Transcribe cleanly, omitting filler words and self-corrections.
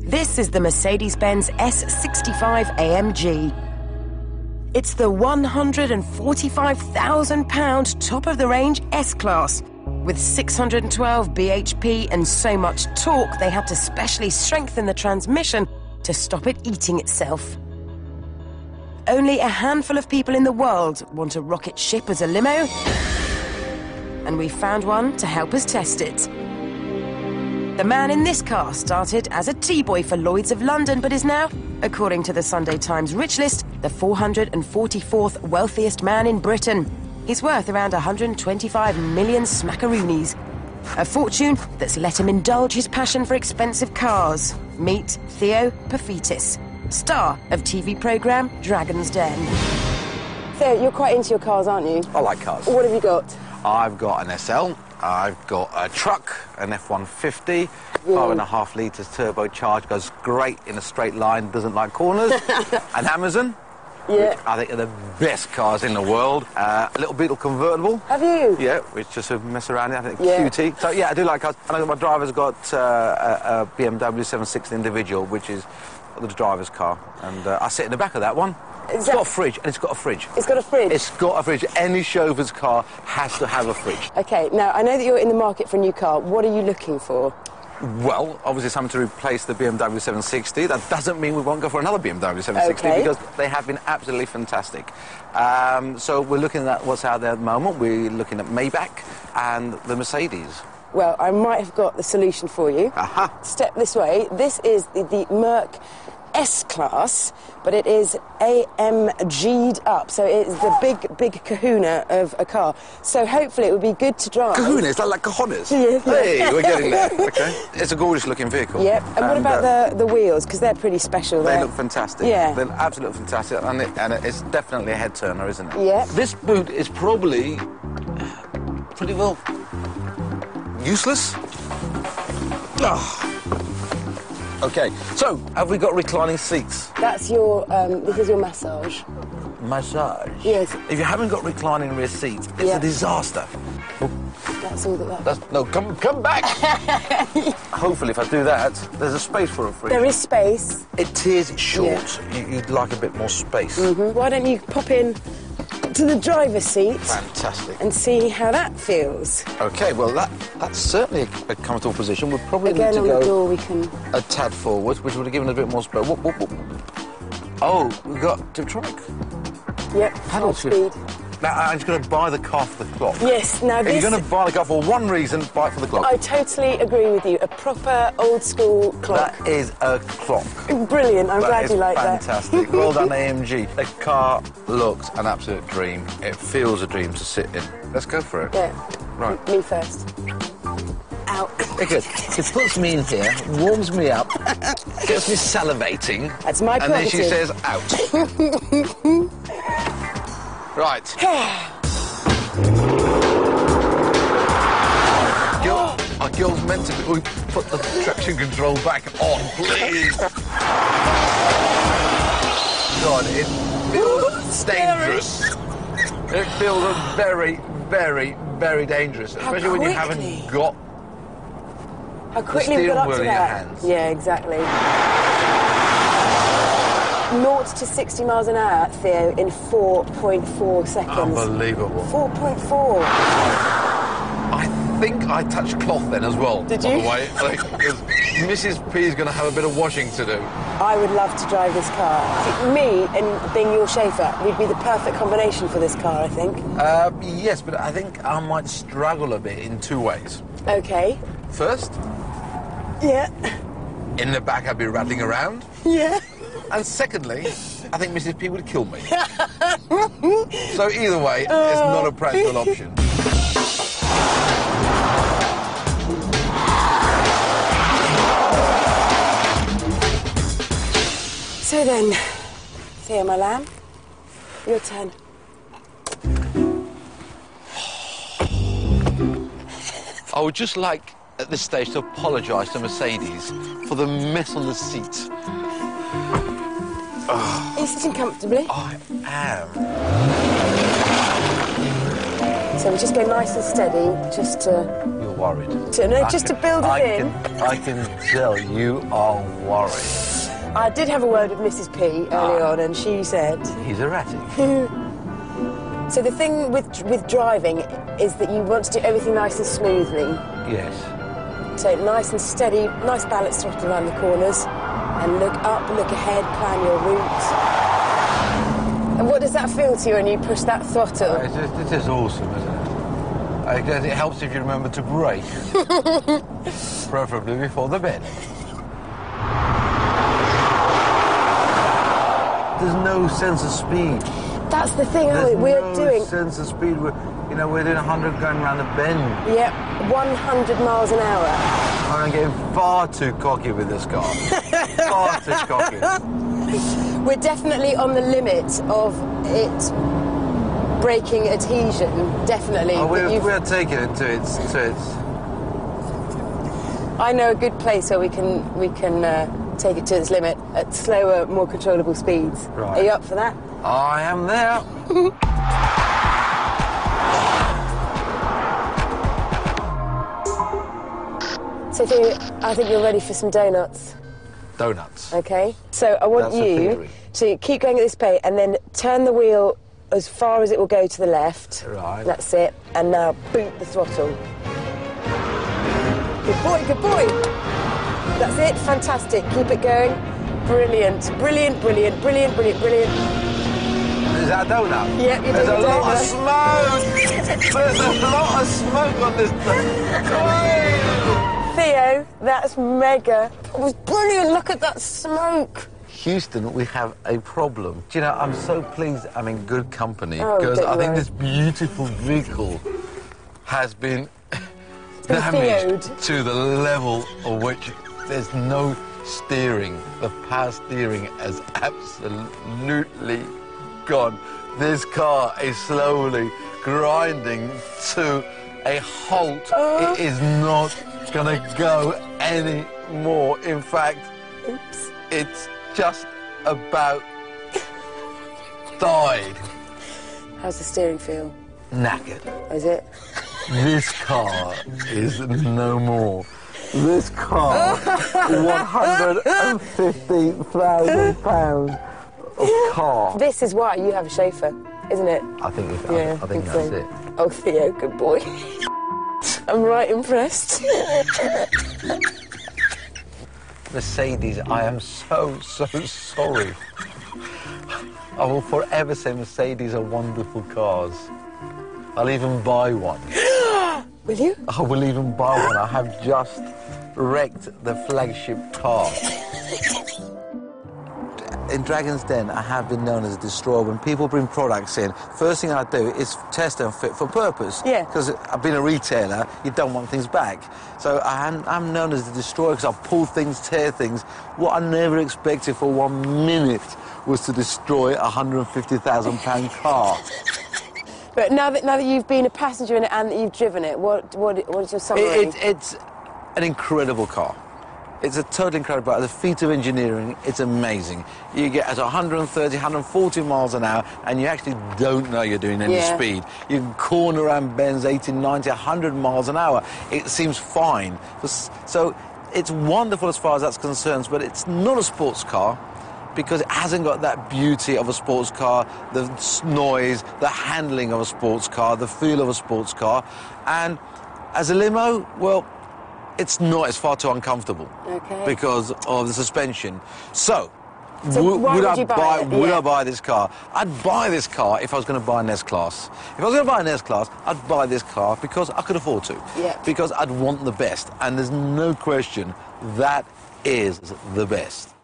This is the Mercedes-Benz S65 AMG. It's the £145,000 top-of-the-range S-Class. With 612 bhp and so much torque, they had to specially strengthen the transmission to stop it eating itself. Only a handful of people in the world want a rocket ship as a limo, and we found one to help us test it. The man in this car started as a T-boy for Lloyd's of London, but is now, according to the Sunday Times Rich List, the 444th wealthiest man in Britain. He's worth around 125 million smackaroonies. A fortune that's let him indulge his passion for expensive cars. Meet Theo Paphitis, star of TV programme Dragon's Den. Theo, you're quite into your cars, aren't you? I like cars. What have you got? I've got an SL, I've got a truck, an F-150, 5.5 litres turbocharged, goes great in a straight line, doesn't like corners. An Amazon, which I think are the best cars in the world. A little Beetle convertible. Have you? Yeah, which just a mess around in, I think cutie. So yeah, I do like cars. I know my driver's got a BMW 760 individual, which is the driver's car, and I sit in the back of that one. It's got a fridge, and it's got a fridge. It's got a fridge? It's got a fridge. Any chauffeur's car has to have a fridge. OK, now, I know that you're in the market for a new car. What are you looking for? Well, obviously something to replace the BMW 760. That doesn't mean we won't go for another BMW 760 because they have been absolutely fantastic. So we're looking at what's out there at the moment. We're looking at Maybach and the Mercedes. Well, I might have got the solution for you. Aha. Step this way. This is the Merc S-Class, but it is AMG'd up, so it's the big kahuna of a car. So hopefully it would be good to drive. Kahuna? Is that like cojones? Yeah. Hey, we're getting there. OK. It's a gorgeous-looking vehicle. Yep. And what about the wheels? Because they're pretty special. They look fantastic. Yeah. They're absolutely fantastic, and it's definitely a head-turner, isn't it? Yeah. This boot is probably pretty well useless. Oh. OK, so, have we got reclining seats? That's your, this is your massage. Massage? Yes. If you haven't got reclining rear seats, it's a disaster. Oh. That's all that... No, come back! Hopefully, if I do that, there's a space for a fridge. There is space. It is short. Yeah. You'd like a bit more space. Why don't you pop in to the driver's seat? Fantastic. And see how that feels. OK, well, that's certainly a comfortable position. We'll probably Again, need to on go the door we can... a tad forward, which would have given us a bit more space. Oh, we've got Tiptronic. Yep, paddle speed. Now, I'm just going to buy the car for the clock. Yes, now this... If you're going to buy the car for one reason, buy it for the clock. I totally agree with you. A proper old-school clock. That is a clock. Brilliant. I'm glad you like that. Fantastic. Well done, AMG. The car looks an absolute dream. It feels a dream to sit in. Let's go for it. Yeah. Right. Me first. Out. Because it puts me in here, warms me up, gets me salivating. That's my prerogative. And then she says, out. Right. Our girl's meant to be... We put the traction control back on, please. God, it feels dangerous. It feels very, very, very dangerous, especially when you haven't got the steering wheel in your hands. Yeah, exactly. 0 to 60 miles an hour, Theo, in 4.4 seconds. Unbelievable. 4.4. I think I touched cloth then as well. Did you? By the way, because Mrs. P is going to have a bit of washing to do. I would love to drive this car. See, me and being your chauffeur, we'd be the perfect combination for this car, I think. Yes, but I think I might struggle a bit in two ways. OK. First? Yeah. In the back, I'd be rattling around. Yeah. And secondly, I think Mrs. P would kill me. So either way, it's not a practical option. So then, Theo, my lamb, your turn. I would just like, at this stage, to apologise to Mercedes for the mess on the seat. Are you sitting comfortably? I am. So we just go nice and steady, just to... You're worried. Just to build it in. I can tell you are worried. I did have a word with Mrs. P early on, and she said... He's erratic. So the thing with driving is that you want to do everything nice and smoothly. Yes. So nice and steady, nice balance throttle around the corners, and look up, look ahead, plan your route. And what does that feel to you when you push that throttle? It's just awesome, isn't it? It helps if you remember to brake. Preferably before the bend. There's no sense of speed. That's the thing, aren't we? We're doing... no sense of speed. We're doing 100 going around the bend. Yep, 100 miles an hour. I'm getting far too cocky with this car. Far too cocky. We're definitely on the limit of it breaking adhesion, definitely. Oh, we're taking it to its... I know a good place where we can take it to its limit at slower, more controllable speeds. Right. Are you up for that? I am there. So I think you're ready for some donuts. Donuts. Okay. So I want That's you to keep going at this pace and then turn the wheel as far as it will go to the left. Right. That's it. And now boot the throttle. Good boy, good boy. That's it. Fantastic. Keep it going. Brilliant. Brilliant, brilliant, brilliant, brilliant, brilliant. Is that a donut? Yep, you're There's doing a a lot of donut. smoke. There's a lot of smoke on this thing. Theo, that's mega. It was brilliant. Look at that smoke. Houston, we have a problem. Do you know, I'm so pleased I'm in good company Oh, because don't I think worry. this beautiful vehicle has been been damaged theoed. to the level of which there's no steering. The power steering has absolutely gone. This car is slowly grinding to a halt. It is not gonna go any more. In fact, Oops. it's just about died. How's the steering feel? Knackered. Is it? This car is no more. This car, £150,000 of car. This is why you have a chauffeur, isn't it? I think think that's so. it. Oh, Theo, good boy. I'm right impressed. Mercedes, I am so sorry. I will forever say Mercedes are wonderful cars. I'll even buy one. Will you? I will even buy one. I have just wrecked the flagship car. In Dragon's Den, I have been known as a destroyer. When people bring products in, first thing I do is test them fit for purpose. Yeah. Because I've been a retailer, you don't want things back. So I'm known as the destroyer because I pull things, tear things. What I never expected for 1 minute was to destroy a £150,000 car. But now that you've been a passenger in it and that you've driven it, what is your summary? It's an incredible car. It's a totally incredible car. The feat of engineering, it's amazing. You get at 130, 140 miles an hour, and you actually don't know you're doing any speed. You can corner around bends 80, 90, 100 miles an hour. It seems fine. So it's wonderful as far as that's concerned, but it's not a sports car because it hasn't got that beauty of a sports car, the noise, the handling of a sports car, the feel of a sports car. And as a limo, well, it's not. It's far too uncomfortable because of the suspension. So would I buy this car? I'd buy this car if I was going to buy an S-Class. If I was going to buy an S-Class, I'd buy this car because I could afford to. Yeah. Because I'd want the best. And there's no question that is the best.